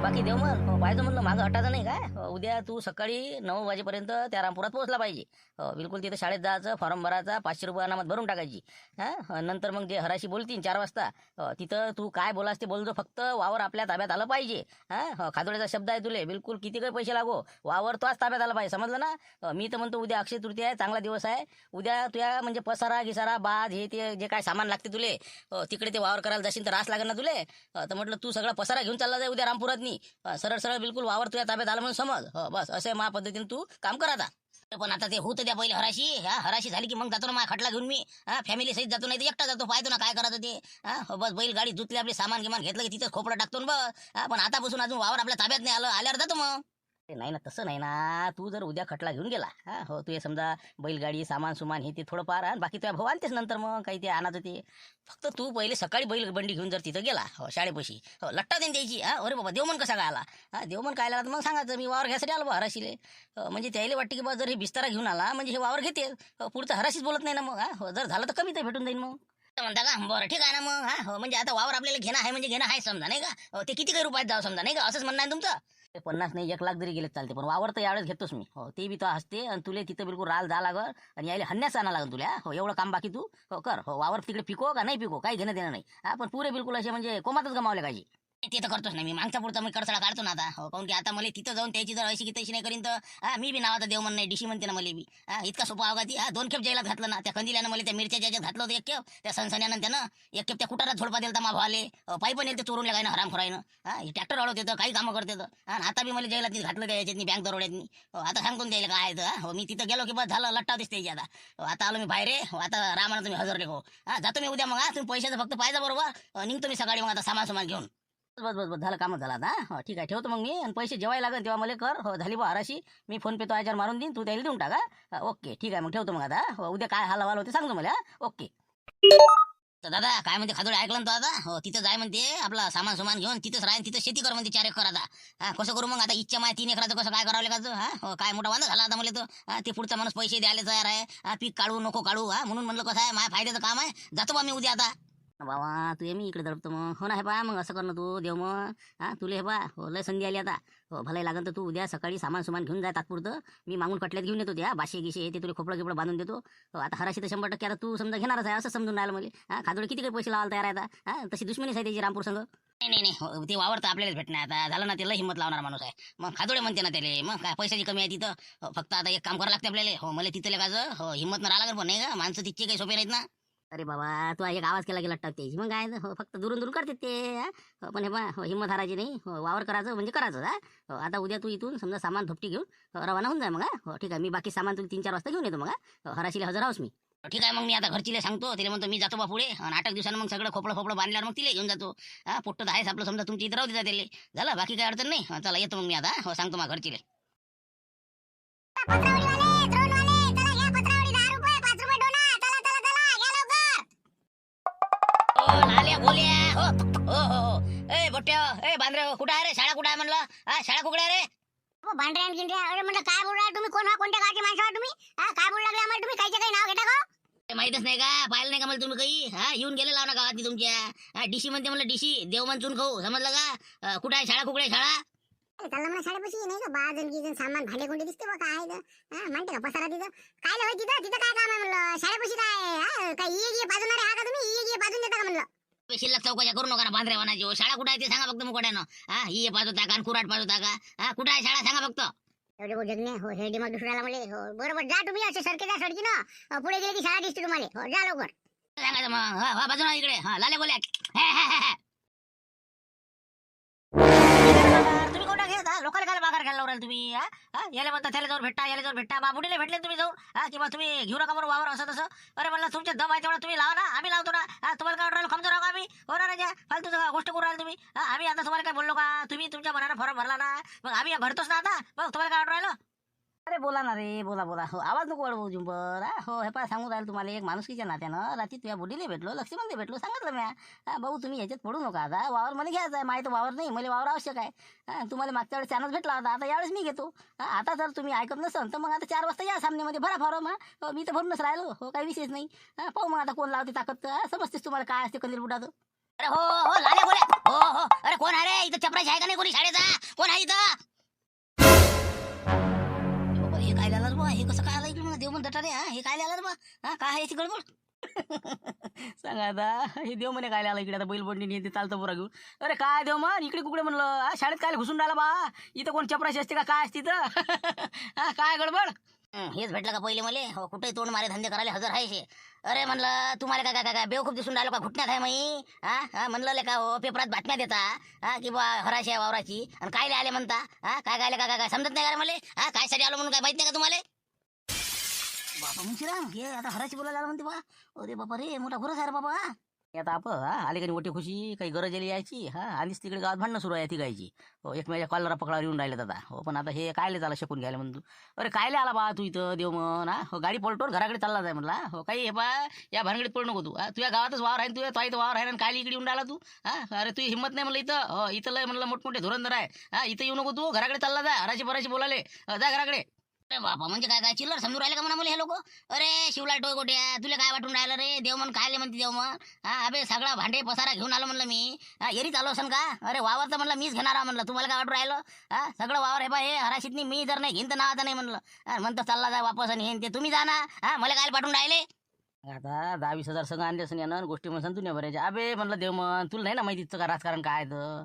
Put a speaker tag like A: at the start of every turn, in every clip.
A: बाकी देव मग पाहिजे म्हणलं मागं हटायचं नाही काय. उद्या तू सकाळी 9 वाजेपर्यंत त्या रामपुरात पोहोचला पाहिजे. बिलकुल तिथं शाळेत जायचं, फॉर्म भरायचा, 500 रुपये अनामत भरून टाकायची. नंतर मग जे हराशी बोलतील 4 वाजता तिथं तू काय बोलास ते बोलतो, फक्त वावर आपल्या ताब्यात आलं पाहिजे. खादोड्याचा शब्द आहे तुले, बिलकुल किती काही पैसे लागो वावर तोच ताब्यात आला पाहिजे, समजलं ना. मी तर म्हणतो उद्या अक्षय तृतीया आहे, चांगला दिवस आहे. उद्या तुझ्या म्हणजे पसारा गिसारा बाज हे ते जे काय सामान लागते तुले तिकडे ते वावर करायला जाशील तर रास लागेल ना तुले. तर म्हटलं तू सगळा पसारा घेऊन चालला जाय उद्या रामपुरातनी. सरळ सरळ बिलकुल वावर तुझ्या ताब्यात आलं म्हणून समज. बस असे मा पद्धतीने तू काम कर आता. पण आता ते होतं द्या पहिले हराशी. हराशी झाली की मग जातो ना माझ्या खटला घेऊन मी. फॅमिली सहित जातो, नाही तर एकटा जातो, पाहतो ना काय करायचं ते. बस बैल गाडी जुतली, आपले सामान गिमान घेतलं की तिथंच खोपडा टाकतो ना बस. पण आतापासून अजून वावर आपल्या ताब्यात नाही आलं, आल्यावर जातो मग. नाही ना, तसं नाही ना. तू जर उद्या खटला घेऊन गेला हो, तू हे समजा बैलगाडी सामान सुमान हे ते थोडंफार आणि बाकी तुझ्या भाऊ आणतेस नंतर मग काही ते आणायचं ते. फक्त तू पहिले सकाळी बैल बंडी घेऊन जर तिथं गेला शाळेपाशी लट्टा देऊन द्यायची. अरे बाबा देवमन कसा काय आला, देवमन काय आला मग सांगायचं मी वावर घ्यायसाठी आलो बा हराशीले. म्हणजे त्याला वाटते की बा जर हे बिस्तारा घेऊन आला म्हणजे हे वावर घेते. पुढचं हराशीच बोलत नाही ना मग. जर झालं तर कमी तर भेटून जाईल मग. म्हणता का बरं ठीक आहे ना मग. म्हणजे आता वावर आपल्याला घेणं आहे म्हणजे घेणं आहे समजा, नाही का. ते किती काही रुपयात जावं समजा, नाही का, असंच म्हणणं आहे तुमचं. 50 नाही 1 लाख जरी गेले चालते, पण वावर तर यावेळेस घेतोस मी. ते बी तो हसते आणि तुले तिथं बिलकुल राल जा लागल आणि यायला हन्यास आणा लागल तुला. एवढं काम बाकी तू कर. वावर तिकडे पिको का नाही पिको काही घेणं देणं नाही. पण पुरे बिलकुल असे म्हणजे कोमातच गमावले पाहिजे. ते तर करतोच नाही मी. मागचा पुढचा मी कडसडा काढतो ना आता. काऊन की आता मला तिथं जाऊन त्याची जर अशी की तशी नाही करीन तर मी बी नावाचा देव म्हण नाही डिशी म्हणते ना मला बी. इतका सोपा अवघाती. 2 खेप जेलात घातलं ना त्या कंदिल्यानं, मला त्या मिरच्या ज्याच्यात घातलं होतं 1 खेप त्या सनसन्यानं त्यानं, 1 खेप त्या कुटारात झोडपा दिलता मा भावाले. पायी पण येते चोरून लागायनं हराम खोरायनं. हे ट्रॅक्टर अडवत येतं, काही कामं करत येतं. आणि आता बी मला जेलात घातलं त्या याच्यातनी बँक दरोड्यातनी. आता सांगतो द्यायला काय आहे मी तिथं गेलो की बस झालं लट्टा दिसते आता. आता आलो मी बाहेर आता रामानं तुम्ही हजर लेखो. जातो मी उद्या मग. तुम्ही पैशाचं फक्त पाहिजे बरोबर. निघतो मी सकाळी मग आता सामान घेऊन. बस बस बस झालं, कामच झालं आता. ठीक आहे ठेवतो मग मी. आणि पैसे जेवायला लागेल तेव्हा मला कर. झाली बा हराशी. मी फोन पे तो याच्यावर मारून देईन, तू त्याला देऊन टाका. ओके ठीक आहे मग ठेवतो मग आता. उद्या काय हाल हवाल होते सांगतो मला. ओके. तर दादा काय म्हणते खादोडे, ऐकलं ना तो आता. तिथं जाय म्हणते आपला सामान सुमान घेऊन तिथंच राहीन, तिथं शेती कर म्हणते 4 एकर आता. कसं करू मग आता. इच्छा माय 3 एकराचं कसं काय करावं लागायचं. काय मोठा वांदा झाला आता मला तर. ते पुढचा माणूस पैसे द्यायला तयार आहे. पीक काढू नको काढू म्हणून म्हणलं कसं आहे माझ्या फायद्याचं काम आहे. जातो बा मी उद्या आता. बाबा तू ये मी इकडे दडपतो मग. हो ना हे बा मग असं कर ना तू देव मग. तुला हे बा लय संधी आली आता. भलाई लागन तर तू उद्या सकाळी सामान सुमान घेऊन जाय तात्पुरतं. मी मागून कटल्यात घेऊन येतो त्या बाशे गिशे ते तुला खोपडं गिपडं बांधून देतो. आता हराशी तर 100% आता तू समजा घेणारच आहे असं समजून राहिलं मला. खादोडे किती काही पैसे लावायला तयार आहे आता. तशी दुश्मनीच आहे त्याची रामपूर संघ. नाही नाही नाही ते वावर तर आपल्यालाच भेटणार आता. झालं ना, त्याला हिंमत लावणार माणूस आहे. मग खादोडे म्हणते ना त्याला. मग काय पैशाची कमी आहे तिथं. फक्त आता एक काम करावं लागते आपल्याला. मला तिथं लगायचं हिंमत न राहा लागेल पण, नाही का. माणसं तितके काही सोपे नाहीत ना. अरे बाबा तू एक आवाज केला गेला टाकते मग काय फक्त दुरून दूर करते ते. पण हे बा हिंमत हारायची नाही. वावर करायचं म्हणजे करायचं. आता उद्या तू इथून समजा सामान धोपटी घेऊन रवाना होऊन जाय मग. ठीक आहे मी बाकी सामान तुला 3-4 वाजता घेऊन येतो मग. हराशीला हजर आहोस मी. ठीक आहे मग मी आता घरचीला सांगतो. तिला म्हणतो मी जातो बा पुढे. आणि 8 दिवसानं मग सगळं खोपडं बांधल्यावर मग तिला घेऊन जातो. पोट्ट तर आहेच आपलं समजा, तुमची इथं राहू देता त्याला. झालं बाकी काय अडचण नाही. चला येतो मग मी आता. सांगतो मग घरचीला. लाल्या बोल्या हो हो हो हो. ए बोट्या ए बांद्रे कुठं आहे रे. शाळा कुठं आहे म्हणलं. शाळा कुठे आहे रे.
B: भांडऱ्या गिंड्या. अरे म्हणलं काय बोल राहा तुम्ही. कोण कोणत्या गावचे माणसं आहात तुम्ही. काय बोलू लागले आम्हाला तुम्ही. कायचे काही नाव घेता का.
A: माहितच नाही का, पाहिलं नाही का मला तुम्ही काही. येऊन गेले लाव ना गावात तुमच्या. डिशी म्हणते म्हणलं डिशी देव म्हणून खाऊ, समजलं का. कुठं आहे शाळा कुठे आहे शाळा.
B: चाललं म्हणा शाळेपाशी नाही का. 12 जण 20 जण सामान भांडे कोंडे दिसते बा. काय म्हणते का पसारा तिथं. काय होय तिथं तिथं काय काम आहे म्हणलं. शाळेपाशी काय काय ये बाजून आहे का तुम्ही. ये बाजून देता का म्हणलं.
A: शिल्लक चौकशा करू नका ना बांद्रे वनाची. शाळा कुठं आहे ते सांगा फक्त मुकोट्यानं. ही पाजवता का कुराट पाजवता का. कुठं आहे शाळा सांगा फक्त.
B: एवढे बोल जगणे हो. हे दिमाग दुसऱ्याला मला हो. बरोबर जा तुम्ही असे सरके जा सडकीनं. पुढे गेले की शाळा दिसते तुम्हाला. हो जा लवकर.
A: सांगायचं मग. बाजूला इकडे लाले बोल्या. तुम्ही कोणता घेता लोकांना काय बाजार घ्यायला लावराल तुम्ही. याला म्हणता त्याला जाऊन भेटता याला जाऊन भेटता. बाबुडीला भेटले तुम्ही जाऊन. किंवा तुम्ही घेऊ नका बरोबर वावर असं तसं. अरे म्हणलं तुमचे दम आहे तेवढा तुम्ही लावा ना. आम्ही लावतो ना. तुम्हाला काय राहिलो खमजो राहू आम्ही. हो ना राजा फालतू गोष्ट करू राहिले तुम्ही. आम्ही आता तुम्हाला काय बोललो का. तुम्ही तुमच्या मनानं फॉर्म भरला ना. मग आम्ही भरतोच ना आता. मग तुम्हाला काय राहिलो. अरे बोला ना रे बोला बोला. हो आवाज नको वाढवू जुंबर. हो हे पा सांगू राहील तुम्हाला एक माणुसकीच्या नात्यानं. रात्री तुझ्या बुडीला भेटलो लक्ष्मीमध्ये भेटलो सांगितलं म्या. भाऊ तुम्ही ह्याच्यात पडू नका आता. वावर मला घ्यायचं आहे. माहिती वावर नाही मला वावर आवश्यक आहे. तुम्हाला मागच्या वेळेस चानच भेटला होता. आता यावेळेस मी घेतो. आता जर तुम्ही ऐकत नसाल तर मग आता 4 वाजता या सामन्यामध्ये भरा फॉर्म. मी तर भरूनच राहिलो. हो काही विशेष नाही. पाहू मग आता कोण लावते ताकद. समजतेस तुम्हाला काय असते कंदील बुटाचं. अरे हो हो लाल्या बोला. हो हो. अरे कोण आहे रे इथं? चपराशी आहे का नाही कोणी शाळेचा? कोण आहे इथं? ए बाबा, हे काय आलं रे बा? हे कसं काय आलं इकडे? मला देव म्हणत रे. हे काय आलं रे बा? काय आहे याची गडबड? सांगा आता, हे देव म्हणे काय आलं इकडे? आता बैल बंडी ते चालतं पुरा घेऊन. अरे काय देव म्हण इकडे कुकडे म्हणलं? शाळेत काय घुसून राहिला बा? इथं कोण चपराशी असते का काय असते इथं? काय गडबड? हेच भेटलं का पहिले मले? हो कुठे तोंड मारे धंदे करायला हजर आहे शे. अरे म्हणलं तुम्हाला काय काय काय काय बेवकूफ दिसून राहिलो का? घुटण्यात आहे मी? म्हणलं का हो पेपरात बातम्या देता की बा हराशी आहे वावराची आणि कायले आले म्हणता? काय काय काय काय समजत नाही का रे मले? काय साठी आलो म्हणून काय माहित नाही का तुम्हाला? बाबा मुंशीराम हे आता हराशी बोलायला आलं म्हणते बा. अरे बाबा रे मोठा घोरच आहे रे बाबा. आता आपण आले काही मोठी खुशी काही गरज आली यायची. आधीच तिकडे गावात भांडणं सुरू आहे तिघायची. हो एकमेच्या कॉलरा पकडावर येऊन राहिले आता. हो पण आता हे कायले झालं शकून घ्यायला म्हणतो. अरे कायले आला बा तू इथं देव म्हण? हो गाडी पलटोर घराकडे चालला जाय म्हणला. हो काही हे बा या भानगडीत पडू नको तू. तुझ्या गावातच वावर आहे तुझ्या तो इथं वावर आहे आणि कायले इकडे येऊन राहिला तू? अरे तुझी हिंमत नाही म्हणलं इथं. हो इथं लय म्हणलं मोठमोठे धुरंधर आहे. इथं येऊ नको तू. घराकडे चालला जा. हराशी बराशी बोलाले. जा घराकडे. अरे बाबा म्हणजे काय काय चिल्लर समजून राहिले का म्हणा मला हे लोक? अरे शिवला टोय गोट्या तुला काय वाटून राहिलं रे? देव म्हण कायले म्हणते देव म्हण? अबे सगळा भांडे पसारा घेऊन आलो म्हणलं मी. एरीच आलो असन का? अरे वावर तर म्हणलं मीच घेणार म्हणलं. तुम्हाला काय वाटून राहिलं? सगळं वावर हे बा हे हराशीतनी मी जर नाही घेईन तर नावाचं नाही म्हणलं. म्हणतं चालला जाय वापस आणि हे ते तुम्ही जा ना. मला काय पाठवून राहिले? आता 10-20 हजार सगळं आणले असं यानं गोष्टी म्हणून तुझ्या बऱ्याच्या. अबे म्हणलं देव म्हण तुला नाही ना माहिती इथचं का राजकारण काय तर?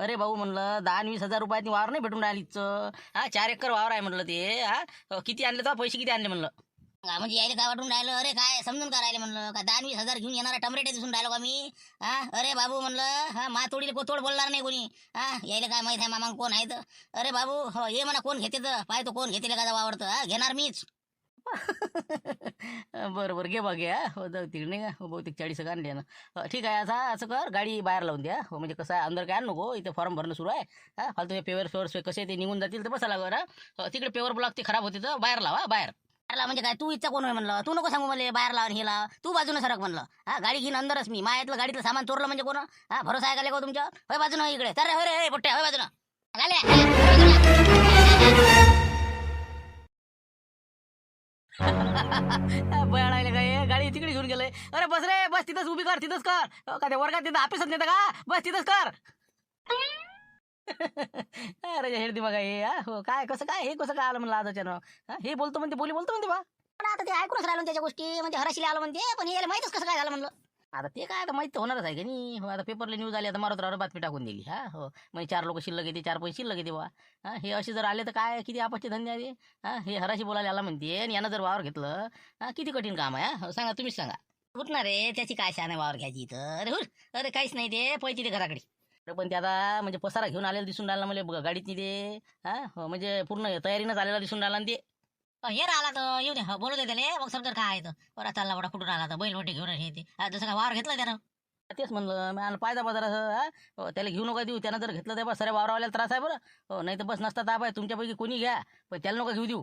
A: अरे भाऊ म्हणलं 10-20 हजार रुपयात वावर नाही भेटून राहिली इथचं. 4 एकर वावर आहे म्हणलं ते. किती आणले तर पैसे किती आणले म्हणलं? म्हणजे यायला काय वाटून राहिलं? अरे काय समजून का राहिले म्हणलं? का 10-20 हजार घेऊन येणारा टमरेटे दिसून राहिलो का मी? अरे बाबू म्हणलं मा तोडीला तोड बोलणार नाही कोणी. यायला काय माहित आहे मामा कोण आहे तर? अरे बाबू हो ये म्हणा कोण घेते तर पाय तो कोण घेते का वावरतं? घेणार मीच. बरं बरं घे बघ घ्या. हो जाऊ तिकडे नाही का? हो बहुतेक 40 आणले ना. ठीक आहे आता असं कर गाडी बाहेर लावून द्या. हो म्हणजे कसं आहे अंदर काय नको इथं फॉर्म भरणं सुरू आहे. फालतू हे पेवर सोर्स कसे ते निघून जातील तर बसा लागवर. तिकडे पेवर ब्लॉक ते खराब होते तर बाहेर लावा बाहेर. बाहेर म्हणजे काय तू इच्छा कोण आहे म्हणलं? तू नको सांगू मला बाहेर लावून हे लाव. तू बाजूने सरक म्हणलं. गाडी घेऊन अंदरच मी मायातलं गाडीतलं सामान चोरलं म्हणजे कोण? भरोसा आहे का तुमच्या? होय बाजून इकडे तर होय रे पोट्ट्या होय बाजून. बयाडायला काय गाडी तिकडे घेऊन गेले. अरे बस रे बस तिथंच उभी कर तिथंच कर. का त्या वर्गात तिथं ऑफिसात नेतं का? बस तिथंच कर. अरे हेड बघा हे. हो काय कसं काय हे कसं काय आलं म्हणलं आजच्यानं? हे बोलतो म्हणते बोली बोलतो म्हणते बा. पण आता ते ऐकूनच राहिलो त्याच्या गोष्टी म्हणजे हराशीला आलं म्हणते. पण हे माहितच कसं काय झालं म्हणलं? आता ते काय आता माहित तर होणारच आहे का नाही? हो आता पेपरला न्यूज आली आता मारत राहणार बातमी टाकून दिली. हो म्हणजे 4 लोक शिल्लक येते 4 पैसे शिल्लक येते बा. हे असे जर आले तर काय किती आपत्ती धंदे आहे ते? हे हराशी बोलायला आला म्हणते आणि यानं जर वावर घेतलं किती कठीण काम आहे? सांगा तुम्हीच सांगा. उठणार रे त्याची काय शान आहे वावर घ्यायची इथं? अरे अरे काहीच नाही ते पैसे ते घराकडे. अरे पण ते आता म्हणजे पसारा घेऊन आलेला दिसून राहिला मला गाडीत ते. म्हणजे पूर्ण तयारीनंच आलेला दिसून राहिला आणि ते. हे राहिला तर येऊ दे बोलू दे त्याला मग समजा काय आहे तर. बरा चालला बडा कुठून आला तर बैल मोठे घेऊन हे ते जसं काय वावर घेतला त्यानं. तेच म्हणलं मी पायदा बाजार त्याला घेऊ नका देऊ. त्यानं जर घेतलं तर बस सरे वावरावाल्याला त्रास आहे बरं. हो नाही तर बस नसता ताप आहे तुमच्यापैकी कोणी घ्या पण त्याला नका घेऊ देऊ.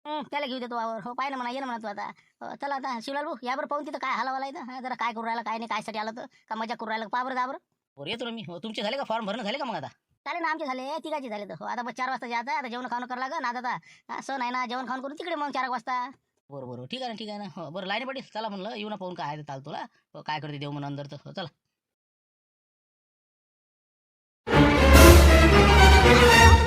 A: त्याला घेऊ देतो वावर. हो पाहिलं म्हणा ये ना म्हणा तू आता. चला आता शिवलाल भाऊ यावर पाहून तिथं काय हलावाला इथं जरा काय करू राहिला काय नाही काय साठी आलं तर का मजा करू राहिला पा बरं जा बरं. येतो मी. हो तुमचे झाले का फॉर्म भरणं झाले का मग आता? चालेल ना आमचे झाले तिघाचे झाले तर. हो आता बस 4 वाजता जायचं आता जेवण खाणं करावं लागेल आता सण आहे ना जेवण खाऊन करू तिकडे मग 4 वाजता. बरोबर ठीक आहे ना ठीक आहे ना. हो बरं लाईन पडेल चला म्हणलं येऊ ना पाहून काय आहे चाल तुला. काय करते देऊ म्हणून अंदर तर. हो चला.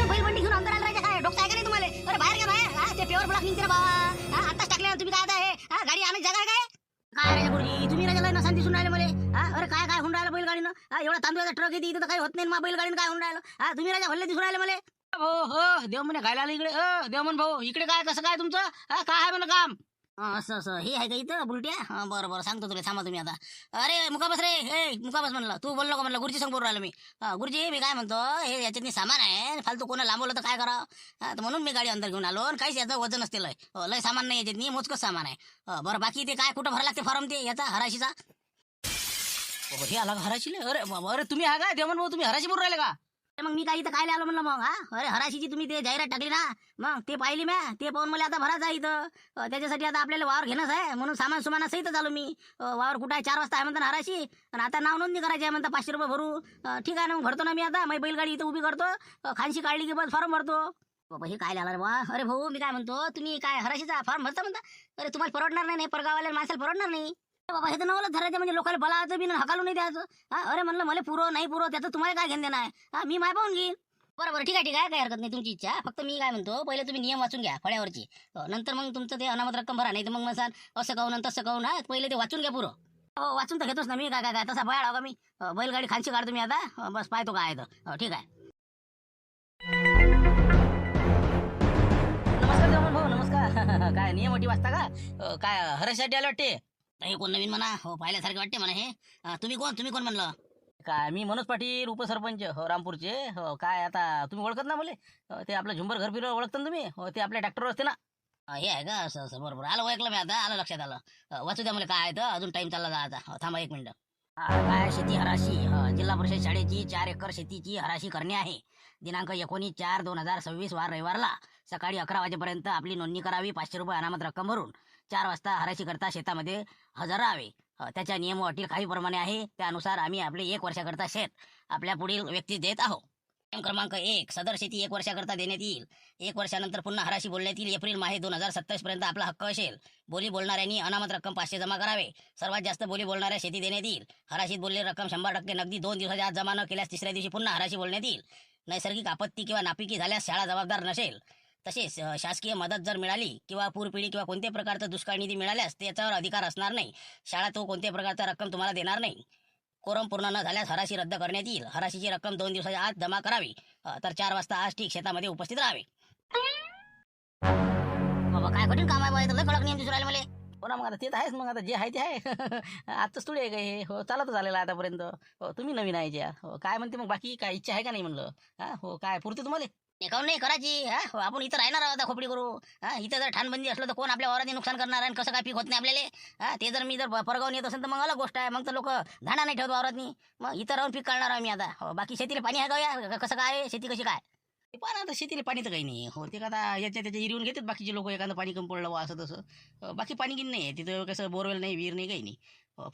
A: बैलबंडी घेऊन अंदर आला काय डोकं आहे का नाही तुम्हाला? अरे बाहेर का बाहेर ते पेवर ब्लॉक निघते बाबा. आताच टाकल्यावर तुम्ही काय आता गाडी आणायची जागा काय? काय राजा गुरुजी तुम्ही राजाला नसान दिसून राहिले मला. अरे काय काय होऊन राहिलं बैलगाडीनं? एवढा तांदूळाचा ट्रक येते इथं तर काही होत नाही. बैलगाडीनं काय होऊन राहिलं? तुम्ही राजा भल्ले दिसून राहिले मला. हो हो देव म्हणे घायला आलं इकडे. देव म्हण भाऊ इकडे काय कसं काय तुमचं? काय आहे म्हणलं काम? असं असं हे आहे का इथं बुलट्या? बरं बरं सांगतो तुला थांबा तुम्ही आता. अरे मुकाबस रे हे मुकाबस म्हणलं तू बोललो का म्हणलं गुरुजी संग बोलून राहिलो मी. गुरुजी मी काय म्हणतो हे याच्यातनी सामान आहे फालतू कोणा लांबवलं तर काय करावं? तर म्हणून मी गाडी अंदर घेऊन आलो आणि काहीच याचं वजन असते लय सामान नाही याच्यातनी मोजकच सामान आहे. बरं बाकी ते काय कुठं भरा लागते फॉर्म ते याचा हराशीचा? हे आला का हराशीले? अरे बाबा अरे तुम्ही हा का देवमन भाऊ तुम्ही हराशी बोलून राहिले का? मग मी काय इथं काय आलो म्हणलं मग. अरे हराशीची तुम्ही ते जाहिरात टाकली ना मग ते पाहिली म्या ते पाहून मला आता भरायचं आहे इथं. त्याच्यासाठी आता आपल्याला वावर घेणंच आहे म्हणून सामान सुमाना सहितच आलो मी. वावर कुठं आहे 4 वाजता आहे म्हणता हराशी आणि आता नाव नोंदणी करायची आहे म्हणता 500 रुपये भरू. ठीक आहे ना मग भरतो ना मी आता माझी बैलगाडी इथं उभी करतो खानशी काढली की बस फॉर्म भरतो. बाबा हे काय आला बा? अरे भाऊ मी काय म्हणतो तुम्ही काय हराशीचा फॉर्म भरता म्हणता? अरे तुम्हाला परवडणार नाही परगावाल्या माणसाला परवडणार नाही. बाबा हे तर नवलं धरायचं म्हणजे लोकांना बलाचं बी हकालून नाही द्यायचं. हा अरे म्हणलं मला पुरं नाही पुरं त्याचं तुम्हाला काय घेणं देणं आहे. हा मी माय पाहून घेईन. बरं ठीक आहे काही हरकत नाही तुमची इच्छा. फक्त मी काय म्हणतो पहिले तुम्ही नियम वाचून घ्या फळ्यावरची. नंतर मग तुमचं ते अनामत रक्कम भरा. नाही तर मग म्हणसाल असं कहून तसं कहून. हा पहिले ते वाचून घ्या पुरं. हो वाचून तर घेतोच ना मी. काय काय काय तसा बयाळ का मी. बैलगाडी खालची काढतो मी आता. बस पाहतो काय आहे तर. ठीक आहे. नमस्कार जवान भाऊ नमस्कार. काय नियम अटी वाचता का. काय हरासाठी आलं वाटते. हे कोण नवीन म्हणा. हो पाहिल्यासारखे वाटते म्हणा हे. तुम्ही कोण म्हणलं. काय मी मनोज पाटील उपसरपंच हो रामपूरचे. हो काय आता तुम्ही ओळखत ना मले. ते आपलं झुंबर घर फिरव ओळखता ना तुम्ही. हो ते आपल्या ट्रॅक्टरवर असते ना. हे आहे का असं असं बरोबर आलं ओळखलं मी आता. आलं लक्षात आलं. वाचू द्या मला काय आहे तर अजून टाइम चालला जायचा. थांबा 1 मिनिट. काय शेती हराशी. जिल्हा परिषद शाळेची 4 एकर शेतीची हराशी करणे आहे. दिनांक 19/4/2026 वार रविवारला सकाळी 11 वाजेपर्यंत आपली नोंदणी करावी. 500 रुपये अनामत रक्कम भरून 4 वाजता हराशी करता शेतामध्ये हजर राहावे. त्याच्या नियम व अटी खालीप्रमाणे आहे. त्यानुसार आम्ही आपले 1 वर्षाकरता शेत आपल्या पुढील व्यक्तीस देत आहोत. नियम क्रमांक 1 सदर शेती 1 वर्षाकरता देण्यात येईल. 1 वर्षानंतर पुन्हा हराशी बोलण्यात येईल. एप्रिल माहे 2027 पर्यंत आपला हक्क असेल. बोली बोलणाऱ्यांनी अनामत रक्कम 500 जमा करावे. सर्वात जास्त बोली बोलणाऱ्या शेती देण्यात येईल. हराशीत बोललेली रक्कम 100% नगदी 2 दिवसाच्या आत जमा न केल्यास तिसऱ्या दिवशी पुन्हा हराशी बोलण्यात येईल. नैसर्गिक आपत्ती किंवा नापिकी झाल्यास शाळा जबाबदार नसेल. तसेच शासकीय मदत जर मिळाली किंवा पूरपीडी किंवा कोणत्याही प्रकारचा दुष्काळ निधी मिळाल्यास त्याच्यावर अधिकार असणार नाही. शाळा तो कोणत्याही प्रकारचा रक्कम तुम्हाला देणार नाही. कोरम पूर्ण न झाल्यास हराशी रद्द करण्यात येईल. हराशीची रक्कम 2 दिवसाच्या आत जमा करावी. तर 4 वाजता आज ठीक शेतामध्ये उपस्थित राहावे. बाबा काय कठीण काम आहे बाबा. लय कडक नियम दिसून राहिले मला. हो ना मग आता ते तर आहेच. मग आता जे आहे ते आहे. आजच थोडी आहे का हे. हो चालत झालेलं आहे आतापर्यंत. हो तुम्ही नवीन आहे ज्या. हो काय म्हणते मग बाकी काय इच्छा आहे का नाही म्हणलं. हा हो काय पुरते तुम्हाला. एकावून नाही करायची. हा हो आपण इथं राहणार आहोत खोपडी करू. हा इथं जर ठाणबंदी असलं तर कोण आपल्या वावरात नुकसान करणार आहे. कसं काय पीक होत नाही आपल्याला. हा ते जर मी जर परगावून येत असेल तर मग अलग गोष्ट आहे. मग तर लोक धाणा नाही ठेवत वावरात. मग इथं राहून पीक काढणार आहे मी आता. हो बाकी शेतीला पाणी आहे का या कसं काय शेती कशी काय. पण आता शेतीला पाणी तर काही नाही. हो ते का आता त्याच्या हिरवून घेतात बाकीचे लोक. एखादं पाणी कमी पडलं असं तसं. बाकी पाणी गिन नाही आहे तिथं. कसं बोरवेल नाही विहीर नाही काही नाही.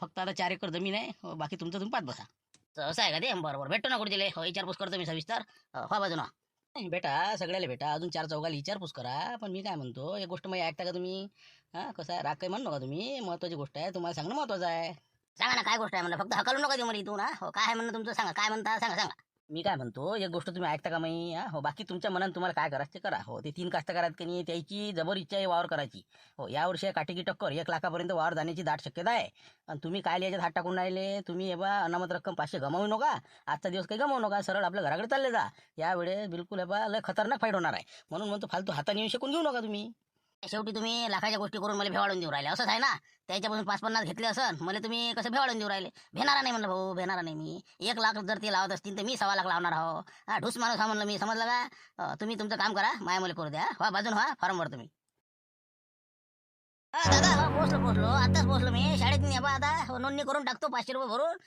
A: फक्त आता 4 एकर जमीन आहे. बाकी तुमचं तुम्ही पाहत बसा. असं आहे का ते. बरोबर भेटतो ना कुठे दिले. हो विचारपूस करतो मी सविस्तर. हो बाजूना बेटा सगळ्याला भेटा. अजून 4 चौघाला विचारपूस करा. पण मी काय म्हणतो एक गोष्ट मग ऐकता का तुम्ही. हा कसं आहे राग काही म्हणू नका तुम्ही. महत्वाची गोष्ट आहे तुम्हाला सांगणं महत्वाचं आहे. सांगा ना काय गोष्ट आहे म्हणलं. फक्त हकलू नका देऊ मला इथून. हो काय आहे म्हणणं तुमचं सांगा. काय म्हणता सांगा. मी काय म्हणतो एक गोष्ट तुम्ही ऐकता का मी. हो बाकी तुमच्या मनात तुम्हाला काय करायचं ते करा. हो ते 3 कास्तकार की नाही त्याची जबर इच्छा आहे वावर करायची. हो यावर्षी काटेकी टक्कर 1 लाखापर्यंत वावर जाण्याची दाट शक्यता आहे. आणि तुम्ही काय याच्यात हात टाकून राहिले. तुम्ही बा अनामत रक्कम 500 गमावू नका. आजचा दिवस काही गमावू नका. सरळ आपल्या घराकडे चालले जा. यावेळेस बिलकुल बा लय खतरनाक फाईट होणार आहे. म्हणून म्हणतो फालतू हाताने येऊन शिकून घेऊ नका तुम्ही. शेवटी तुम्ही लाखाच्या गोष्टी करून मला भेवाळून देऊ राहिले असंच आहे ना. त्याच्यापासून 5-50 घेतले असं मला तुम्ही कसं भेवाळून देऊ राहिले. भेणारा नाही म्हणलं भाऊ भेणारा नाही मी. 1 लाख जर ते लावत असतील तर मी 1.25 लाख लावणार आहो. हा ढूस माणूस हा म्हणलं मी समजलं का. तुम्ही तुमचं काम करा माया मला करू द्या. हा बाजून व्हा फॉर्म भर तुम्ही. दादा पोहोचलो आताच पोहोचलो मी शाळेत. नाही बा आता नोंदणी करून टाकतो 500 रुपये भरून.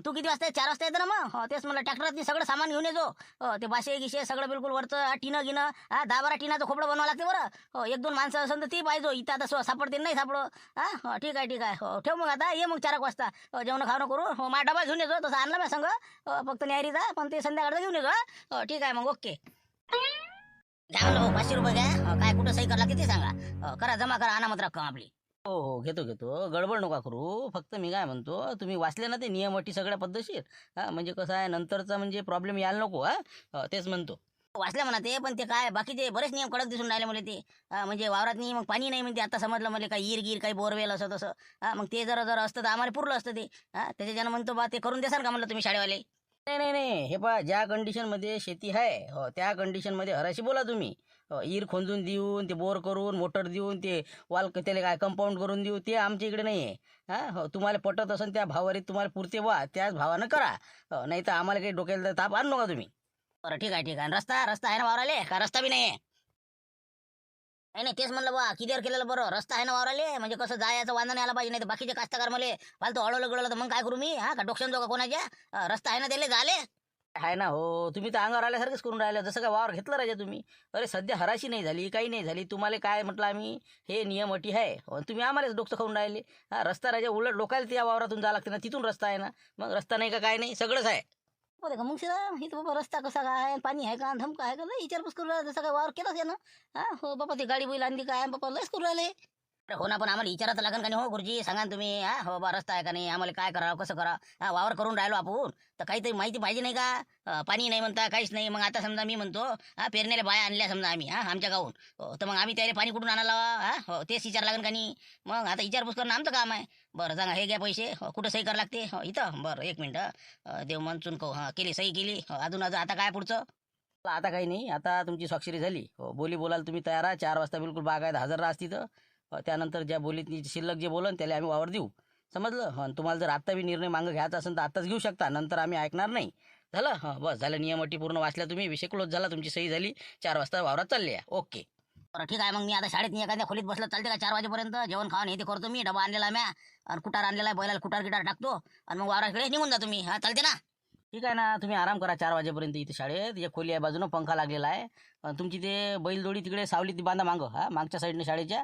A: तू किती वाजता 4 वाजता येतं ना मग. तेच म्हणलं ट्रॅक्टरात सगळं सामान घेऊन येतो. ते बाशे गिशे सगळं बिलकुल वरचं टिनं गिनं. 10-12 टिनाचं खोपडं बनवावं लागते बरं. 1-2 माणसं असेल तर ती पाहिजे. इथं आता सापडते नाही सापडो. हा ठीक आहे. हो ठेव मग आता ये मग 4 वाजता. जेवण खावणं करू. हो माझा डबा घेऊन येतो तसं आणला मी संग. फक्त न्यारीचा पण ते संध्याकाळचा घेऊन येतो. ठीक आहे मग ओके. घ्या म्हणलं 500 रुपये घ्या. काय कुठं सही करा किती सांगा. करा जमा करा अनामत रक्कम आपली. हो घेतो गडबड नका करू. फक्त मी काय म्हणतो तुम्ही वाचले ना ते नियम अटी सगळ्या पद्धतशीर. हा म्हणजे कसं आहे नंतरचा म्हणजे प्रॉब्लेम यायला नको. तेच म्हणतो वाचल्या म्हणा ते. पण ते काय बाकीचे बरेच नियम कडक दिसून राहिले मला ते. म्हणजे वावरात नाही मग पाणी नाही म्हणते. आता समजलं मला काही ईर काही बोरवेल असं तसं. मग ते जर असतं तर आम्हाला पुरलं असतं ते. त्याच्यानं म्हणतो बा ते करून देसाल का म्हणलं तुम्ही शाळेवाले. नाही हे पहा ज्या कंडिशन मध्ये शेती आहे त्या कंडिशन मध्ये हराशी बोला तुम्ही. ईर खोंदून देऊन ते बोर करून मोटर देऊन ते वाल त्याला काय कंपाऊंड करून देऊ ते आमच्या इकडे नाही आहे. हो तुम्हाला पटत असेल त्या भावारीत तुम्हाला पुरते वा त्याच भावानं करा. नाही तर आम्हाला काही डोक्याला ताप आणू नका तुम्ही. बरं ठीक आहे. रस्ता आहे ना वावराले का रस्ता बी नाही आहे. नाही तेच म्हणलं बा क्लिअर केलेलं बरं. रस्ता आहे ना वावराले म्हणजे कसं जायचं वांदा नाही आला पाहिजे. नाही तर बाकीचे कास्तकार मला फालतू अडवलं गडवलं तर मग काय करू मी. का डोक्शन जो का कोणाच्या. रस्ता आहे ना त्याला झाले आहे ना. हो तुम्ही तर अंगावर आल्यासारखंच करून राहिलं जसं काय वावर घेतलं राजा तुम्ही. अरे सध्या हराशी नाही झाली काही नाही झाली. तुम्हाला काय म्हटलं आम्ही हे नियम अटी आहे. तुम्ही आम्हालाच डोकं खाऊन राहिले. रस्ता राजा उलट लोकायला त्या वावरातून जावं लागते ना. तिथून रस्ता आहे ना. मग रस्ता नाही का काय नाही सगळंच आहे. बरं का मग इथं बाबा रस्ता कसा काय पाणी आहे का धमका आहे का नाही विचारपूस करू राहिला. जसं काय वावर केलाच आहे ना. हो बाबा ती गाडी बैल आणली काय बाबा लयच करू राहिले. अरे हो ना, पण आम्हाला विचारायचं लागेल का नाही हो गुरुजी? सांगा ना तुम्ही. हा हो बा, रस्ता आहे का नाही, आम्हाला काय करावं कसं करा. हा वावर करून राहिलो आपण, तर काहीतरी माहिती पाहिजे नाही का? पाणी नाही म्हणता, काहीच नाही. मग आता समजा मी म्हणतो हा पेरण्याला बाया आणल्या समजा आम्ही आमच्या गावून, तर मग आम्ही त्याला पाणी कुठून आणायला हा हो तेच विचार लागेल का नाही? मग आता विचारपूस करणं आमचं काम आहे. बरं सांगा, हे घ्या पैसे. कुठं सही करावं लागते? इथं. बरं एक मिनिट. देव मन चुनको. केली सही केली. अजून आता काय पुढचं? आता काही नाही. आता तुमची स्वाक्षरी झाली. बोली बोलायला तुम्ही तयार आहे. 4 वाजता बिलकुल बागायत हजर राहा तिथं. त्यानंतर ज्या बोलीत शिल्लक जे बोलन त्याला आम्ही वावर देऊ. समजलं? हं, तुम्हाला जर आत्ता बी निर्णय मागं घ्यायचा असेल तर आत्ताच घेऊ शकता. नंतर आम्ही ऐकणार नाही. झालं? हं, बस झालं. नियम अटी पूर्ण वाचल्या तुम्ही. विषय क्लोज झाला. तुमची सही झाली. 4 वाजता वावरात चालले आहे. ओके. बरं ठीक आहे. मग मी आता शाळेत एखाद्या खोलीत बसलं चालते का 4 वाजेपर्यंत? जेवण खावण हे ते करतो मी. डबा आणलेला म्या आणि कुटार आणलेला आहे. बैलाला कुटार गिटार टाकतो आणि मग वावराकडे निघून जा तुम्ही. हा चालते ना? ठीक आहे ना. तुम्ही आराम करा 4 वाजेपर्यंत इथे शाळेत. एक खोली आहे बाजूनं, पंखा लागलेला आहे. तुमची ते बैलजोडी तिकडे सावलीत बांधा मागं, मागच्या साईडने शाळेच्या.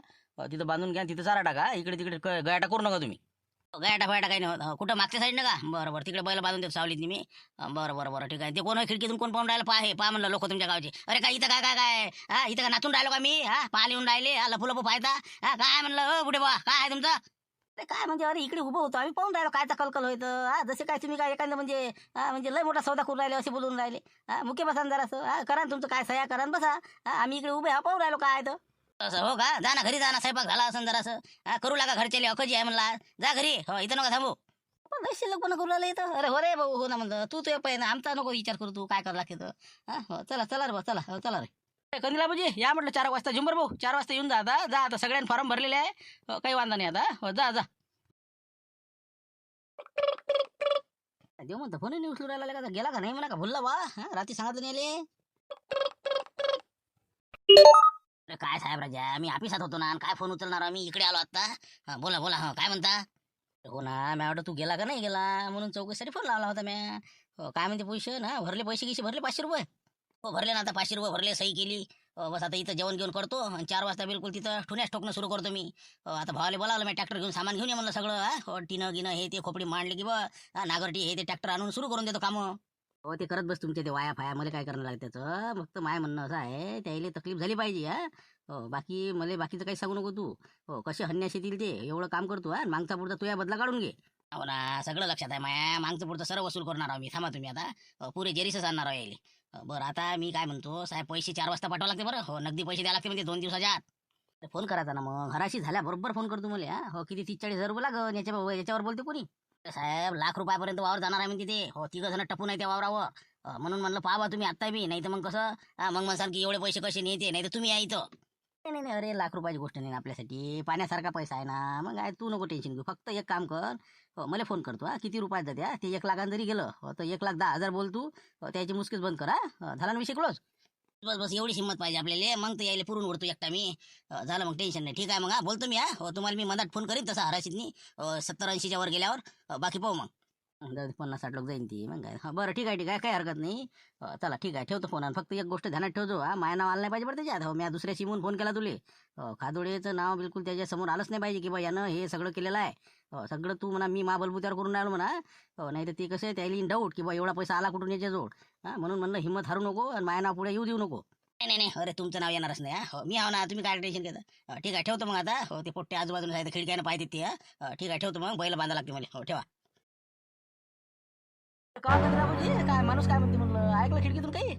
A: तिथं बांधून घ्या. तिथं चारा टाका. इकडे तिकडे गयाटा करू नका तुम्ही. गयाटा फयाटा काही नाही होत. कुठं मागच्या साईडनं का? बरं बरं, तिकडे बैल बांधून देतो सावलीत मी. बरं बरं बरं ठीक आहे. ते कोण आहे खिडकीतून कोण पाहून राहिलं? पहा म्हणलं लोक तुमच्या गावचे. अरे काय इथं काय काय काय इथं का नाचून राहिलो का मी? पाहायला येऊन राहिले लपू लपू पाहता. काय म्हणलं बुढे बा, काय आहे तुमचं? ते काय म्हणजे, अरे इकडे उभं होतो आम्ही, पाहून राहिलो कायचा कलकल होतं. जसे काय तुम्ही काय एखादं म्हणजे म्हणजे लय मोठा सौदा करून राहिले असे बोलून राहिले. मुके बसा ना जरासं. करा ना तुमचं काय सह्या करा ना बसा. आम्ही इकडे उभे पाहून राहिलो काय तर. असं हो का? जा ना घरी, जा ना. स्वयंपाक झाला असं जरासं. करू लागा घरच्याले अखजी आहे म्हणला. जा घरी. हो इथं नका थांबू. पण लय शिल्लक पण करू राहिलं इथं. अरे हो रे भाऊ, हो ना म्हणलं. तू तो पाहिजे ना, आमचा नको विचार करू. तू काय करा लागते तर. हो चला चला रे भाऊ, चला. हो चला रे कंदिला भाऊजी, या म्हटलं 4 वाजता. झुंबर भाऊ 4 वाजता येऊन जा आता. जा आता, सगळ्यांनी फॉर्म भरलेले आहे. काही वांधा नाही आता. हो जा जा. देव म्हणतो फोन नाही उचलू राहिला का? गेला का नाही म्हणा, का भुलला बा? रात्री सांगितलं नाही आले. अरे काय साहेब राजा, मी ऑफिसात होतो ना, आणि काय फोन उचलणार आम्ही? इकडे आलो आता. बोला बोला. काय म्हणता? हो ना, मी वाटतं तू गेला का नाही गेला म्हणून चौकशीसाठी फोन लावला होता म्या. काय म्हणते पैसे ना? भरले पैसे गिसे भरले 500 रुपये? हो भरले ना, आता 500 रुपये भरले, सही केली. बस आता इथं जेवण घेऊन करतो आणि 4 वाजता बिलकुल तिथं ठुण्यास ठोकणं सुरू करतो मी. आता भावाले बोलावलं मी, ट्रॅक्टर घेऊन सामान घेऊन ये म्हणलं सगळं. टिनं गिनं हे ते खोपडी मांडली की बा नागरटी हे ते ट्रॅक्टर आणून सुरू करून देतो कामं. हो ते करत बस तुमचे ते वाया फाया, मला काय करणं लागतं त्याचं. फक्त माय म्हणणं असं आहे, त्याला तकलीफ झाली पाहिजे. हो बाकी मला बाकीचं काही सांगू नको तू. हो कसे हन्यास येतील ते, एवढं काम करतो. मागचा पुढचा तू या बदला काढून घे. हो ना, सगळं लक्षात आहे माया. मागचं पुढचं सर्व वसूल करणार आहोत मी. थांबा तुम्ही आता. पुरे जेरीसच आणणार आहे यायले. बरं आता मी काय म्हणतो साहेब, पैसे 4 वाजता पाठवा लागते बरं. हो नगदी पैसे द्यावे लागते म्हणजे 2 दिवसाच्या आत. तर फोन करायचा ना मग, हराशी झाल्या बरोबर फोन करतो मला. हो किती 30-40 हजार रुपये लागन याच्यावर बोलते कोणी? साहेब ₹1,00,000 वावर जाणार आहे म्हणते ते. हो 3 जण टपून आहे त्या वावरावर. म्हणून म्हणलं पाहा तुम्ही आत्ता बी, नाही तर मग कसं मग म्हणसाल की एवढे पैसे कसे नेते, नाही तर तुम्ही या इथं. नाही नाही नाही, अरे ₹1,00,000ची गोष्ट नाही ना आपल्यासाठी, पाण्यासारखा पैसा आहे ना. मग काय तू नको टेन्शन घेऊ. फक्त एक काम कर. हो मला फोन करतो. किती रुपयात जाते ते 1,00,000 जरी गेलं तर 1,10,000 बोल तू. त्याची मुस्कीच बंद करा. झाला ना विषय क्लोज. बस बस एवढी हिंमत पाहिजे आपल्याला, मग तर यायला पुरून उडतो एकटा मी. झालं मग टेन्शन नाही. ठीक आहे मग बोलतो मी. हो तुम्हाला मी मधात फोन करीन तसा हराशीतनी. 70-80च्या वर गेल्यावर बाकी पाहू मग. 50-60 लोक जाईन ती मग काय. बरं ठीक आहे ठीक आहे, काही हरकत नाही. चला ठीक आहे, ठेवतो फोन. आणि फक्त एक गोष्ट ध्यानात ठेवतो. माया नाव आलं नाही पाहिजे बरं त्याच्यात. हो मी दुसऱ्या सिमून फोन केला तुले. खादोडेचं नाव बिलकुल त्याच्या समोर आलंच नाही पाहिजे की बा यानं हे सगळं केलेलं आहे. सगळं तू म्हणा मी बलबुत्यावर करून राहिलो म्हणा. नाही तर ते कसं आहे त्याला डाऊट की बा एवढा पैसा आला कुठून याच्याजवळ. म्हणून म्हणलं हिंमत हारू नको आणि माया नाव पुढे येऊ देऊ नको. नाही नाही नाही, अरे तुमचं नाव येणारच नाही. हो मी आहो ना, तुम्ही काय टेन्शन घेता. ठीक आहे ठेवतो मग आता. हो ते पोट्टे आजूबाजूला आहे खिडक्यानं पाहिजे ते. ठीक आहे ठेवतो मग, बैल बांधा लागते मला. हो ठेवा. काय करणार म्हणजे काय माणूस काय म्हणते म्हणलं, ऐकलं खिडकीतून काही?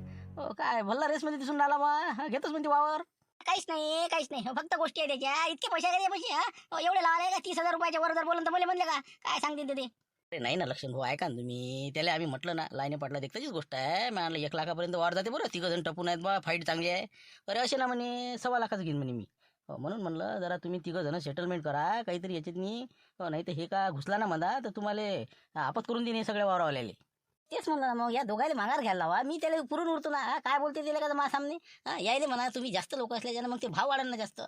A: काय भल्ला रेस मध्ये दिसून राहिला बा, घेतोच म्हणते वावर. काहीच नाही काहीच नाही, फक्त गोष्टी आहे त्याच्या. इतके पैसे आहे पैसे. एवढे लावले का? 30,000 रुपयाच्या वर जर बोलून तर मला म्हणले का काय सांगते ते? अरे नाही ना लक्ष्मण भाऊ, ऐका ना तुम्ही. त्याला आम्ही म्हटलं ना, लाईने पाटला देखताचीच गोष्ट आहे. मी आणलं 1,00,000पर्यंत वाढ जाते बरं. 3 जण टपून आहेत बा, फाईट चांगली आहे. अरे असे ना म्हणे 1,15,000च घेईन म्हणे मी. म्हणून म्हणलं जरा तुम्ही 3 जण सेटलमेंट करा काहीतरी याच्यात मी. नाही तर हे का घुसला ना मला तर तुम्हाला आपत करून देईन हे सगळ्या वावरावाल्याले. तेच म्हणलं ना, मग या दोघायला माघार घ्यायला लावा. मी त्याला पुरून उरतो ना. काय बोलते त्याला का मा सामने. यायले म्हणा तुम्ही जास्त लोक असल्याच्यानं मग ते भाव वाढन ना जास्त.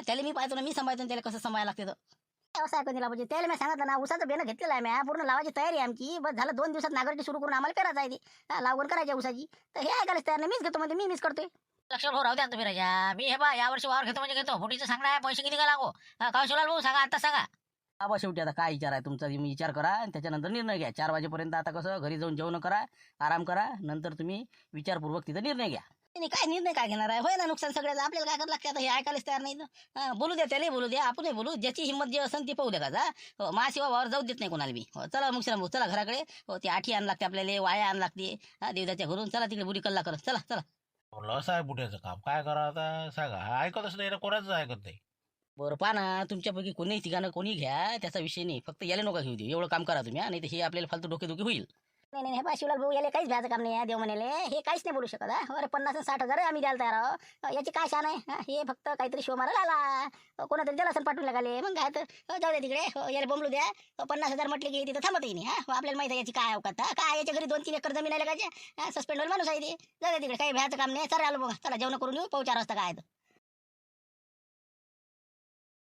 A: त्याला मी पाहतो ना, मी सांभाळतो ना त्याला कसं सांभाळायला लागते तर. असं आहे दिला पाहिजे त्याला. मी सांगितलं ना, उसाचं बेनं घेतलेलं आहे. मी पूर्ण लावायची तयारी आहे आमची. बस झालं 2 दिवसात नागरिक सुरू करून आम्हाला पेरायचं आहे ते. लागवड करायची उसाची. तर हे ऐकायलाच तयार नाही. मीच घेतो म्हणजे मी मिस करतोय. लक्ष भाऊ राहू द्या तुम्ही राजा. मी हे बा यावर्षी वावर घेतो म्हणजे घेतो. फुटीचं सांगणार आहे, पैसे किती का लागो? काय शिवलाल भाऊ सांगा, आता सांगा. बाबा शेवटी आता काय विचार आहे तुमचा, तुम्ही विचार करा आणि त्याच्यानंतर निर्णय घ्या. 4 वाजेपर्यंत आता कसं घरी जाऊन जेवण करा, आराम करा. नंतर तुम्ही विचारपूर्वक तिथं निर्णय घ्या. नाही काय निर्णय काय घेणार आहे? होय ना नुकसान सगळ्याचं, आपल्याला काय करावं लागते आता? हे ऐकायलाच तयार नाही तर बोलू द्या, त्यालाही बोलू द्या, आपणही बोलू. ज्याची हिंमत जे असेल ती पाहू द्या का जा. महाशिवा वावर जाऊ देत नाही कोणाला बी. चला मग श्राम भाऊ, चला घराकडे. ते आठी आण लागते आपल्याला, वाया आण लागते देवदाच्या घरून. चला तिकडे बुरी कल्ला करत, चला चला.
C: म्हणलं असं आहे बुड्याचं काम, काय करा आता सांगा. हा ऐकतच नाही ना, कोणाच ऐकत नाही.
A: बरं पहा ना, तुमच्यापैकी कोणी ठिकाणं कोणी घ्या, त्याचा विषय नाही. फक्त याला नका घेऊ दे, एवढं काम करा तुम्ही. नाही तर हे आपल्याला फालतू डोकेदुखी होईल.
B: नाही नाही हे शिवलाल भाऊ याला काहीच भ्यायचं काम नाही आहे. देव म्हणाले हे काहीच नाही बोलू शकत. अरे 50-60 हजार आम्ही द्यायला तयार आहोत. याची काय शान आहे? हे फक्त काहीतरी शो मारायला आला, कोणातरी त्याला असं पाठवून लागले. मग काय तर जाऊ द्या तिकडे. याला बोंबलू द्या. 50,000 म्हटले की तिथं थांबतही नाही. आपल्याला माहिती आहे याची काय अवकात. काय याच्या घरी 2-3 एकर जमीन आहे का? सस्पेंड होईल माणूस आहे ते. जाऊ द्या तिकडे, काही भ्यायचं काम नाही. चला आलो बघा, चला जेवण करून येऊ. 4 वाजता काय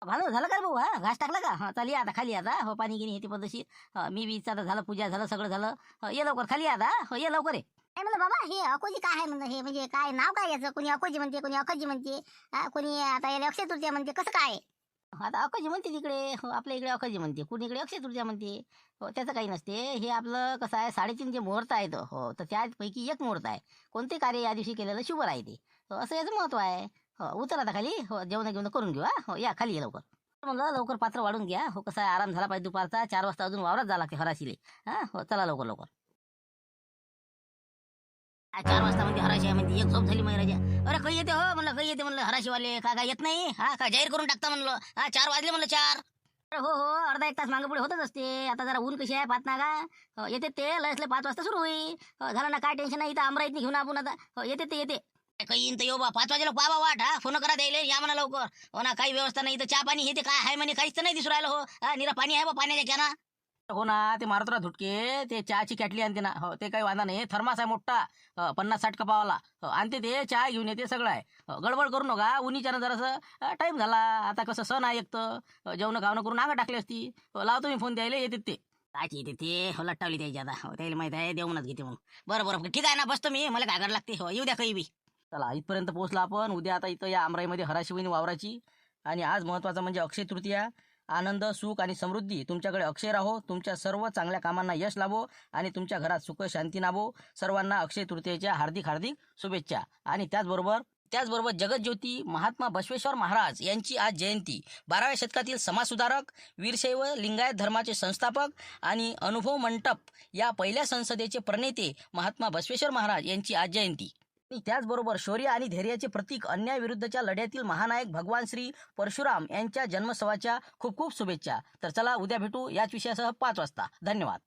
B: भालो झालं का रे भाऊ? घास टाकला का? चाली आता खाली आता. पाणी गिनी हे पद्धतशीर. मी बी आता झालं, पूजा झालं, सगळं झालं. ये लवकर खाली आता. ये लवकर ये. काय म्हणलं बाबा, हे अकोजी काय आहे म्हणलं? हे म्हणजे काय नाव काय याचं? कोणी अकोजी म्हणते, कोणी अकोजी म्हणते, कोणी आता याला अक्षय तृतीया म्हणते. कसं काय? आता अकोजी म्हणते तिकडे, आपल्या इकडे अकोजी म्हणते, कुणी इकडे अक्षय तृतीया म्हणते. त्याचं काही नसते. हे आपलं कसं आहे, 3.5 जे मुहूर्त आहेत तर त्यापैकी एक मुहूर्त आहे. कोणते कार्य या दिवशी केलेलं शुभ राहते. असं याचं महत्व आहे. उतर आता खाली. जेवण घेऊन करून घेऊ. या खाली ये लवकर. म्हणलं लवकर पात्र वाढून घ्या. कसं आहे, आराम झाला पाहिजे दुपारचा. 4 वाजता अजून वावरात झाला लागते हराशीले. चला लवकर लवकर. 4 वाजता म्हणजे हराशी आहे म्हणजे एक झोप झाली मैराजा. अरे काही येते हो म्हणलं, काही येते म्हणलं हराशीवाले. काय येत नाही? काय जाहीर करून टाकता म्हणलं. 4 वाजले म्हणलं 4. अरे हो अर्धा एक तास मागे पुढे होतच असते. आता जरा ऊन कशी आहे पाहत ना का? येते ते लसले 5 वाजता सुरू होईल. झालं ना, काय टेन्शन नाही. इथं अमराईतनी घेऊन आपण आता. येते ते येते. काही येईन तर येऊ बा. 5 वाजेला पावा वाट. फोन करा द्यायला, या म्हणा लवकर. हो ना, काही व्यवस्था नाही. इथं चहा पाणी हे ते काय आहे म्हणे, काहीच तर नाही दिसू राहिलं. निरा पाणी आहे बा, पाण्याच्या कॅना. हो ना, ते मारतो ना धुटके. ते चहाची कॅटली आणते ना. ते काही वांधा नाही. थर्मास आहे मोठा, 50-60 कपावाला. आणते ते चहा घेऊन येते, सगळं आहे. गडबड करू नका. उन्हीच्यानं जरासं टाइम झाला. आता कसं सण आहे, एक तर जेवण खावणं करून अंग टाकली असती. लावतो मी फोन द्यायला, येते ते. कायची येते ते लट्टावली द्यायची आता. त्याला माहित आहे देऊनच घेते म्हणून. बरं ठीक आहे ना, बसतो मी. मला काय करायला लागते. येऊ द्या काही बी. चला इथपर्यंत पोहोचला आपण. उद्या आता इथं या आमराईमध्ये हराशी होईन वावराची. आणि आज महत्वाचं म्हणजे अक्षय तृतीया. आनंद, सुख आणि समृद्धी तुमच्याकडे अक्षय राहो. तुमच्या सर्व चांगल्या कामांना यश लाभो आणि तुमच्या घरात सुख शांती नाभो. सर्वांना अक्षय तृतीयेच्या हार्दिक शुभेच्छा. आणि त्याचबरोबर जगज्योती महात्मा बसवेश्वर महाराज यांची आज जयंती. 12व्या शतकातील समाजसुधारक, वीरशैव लिंगायत धर्माचे संस्थापक आणि अनुभव मंटप या पहिल्या संसदेचे प्रणेते महात्मा बसवेश्वर महाराज यांची आज जयंती. त्याचबरोबर शौर्य आणि धैर्याचे प्रतीक, अन्याय विरुद्धच्या लढ्यातील महानायक भगवान श्री परशुराम यांच्या जन्मोत्सवाच्या खूप खूप शुभेच्छा. तर चला उद्या भेटू याच विषयासह 5 वाजता. धन्यवाद.